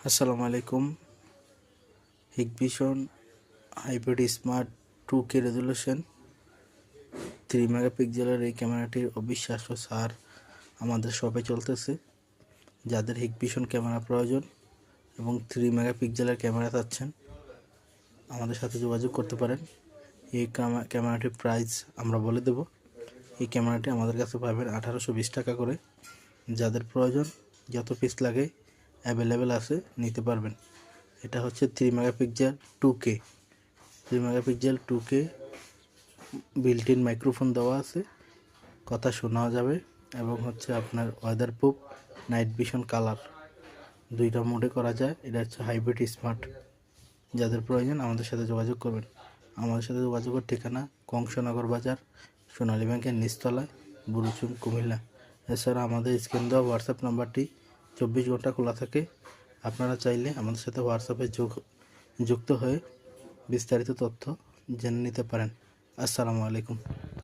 আসসালামু আলাইকুম। Hikvision hybrid smart 2K resolution 3 মেগাপিক্সেলের এই ক্যামেরাটির অবিশ্বাস্য সার আমাদের শপে চলতেছে। যাদের হিকভিশন ক্যামেরা প্রয়োজন এবং 3 মেগাপিক্সেলের ক্যামেরা চাচ্ছেন, আমাদের সাথে যোগাযোগ করতে পারেন। এই ক্যামেরাটির প্রাইস আমরা বলে দেব। এই ক্যামেরাটি আমাদের কাছে পাবেন 1820 টাকা করে। যাদের প্রয়োজন, যত পিস লাগে অ্যাভেলেবেল আছে, নিতে পারবেন। এটা হচ্ছে 3 megapixel 2K 3 megapixel 2K built in microphone দেওয়া আছে, কথা শোনাও যাবে এবং হচ্ছে আপনার weather proof, night vision, colour দুইটা মোডে করা যায়। এটা হচ্ছে হাইব্রিড স্মার্ট। যাদের প্রয়োজন আমাদের সাথে যোগাযোগ করবেন। আমাদের সাথে যোগাযোগের ঠিকানা কংসনগর বাজার, সোনালী ব্যাংকের নিচতলায়, বুরুচুম, কুমিল্লা। এছাড়া আমাদের স্ক্রিন দেওয়া হোয়াটসঅ্যাপ নাম্বারটি 24 ঘন্টা খোলা থাকে। আপনারা চাইলে আমাদের সাথে হোয়াটসঅ্যাপে যুক্ত হয়ে বিস্তারিত তথ্য জেনে নিতে পারেন। আসসালামু আলাইকুম।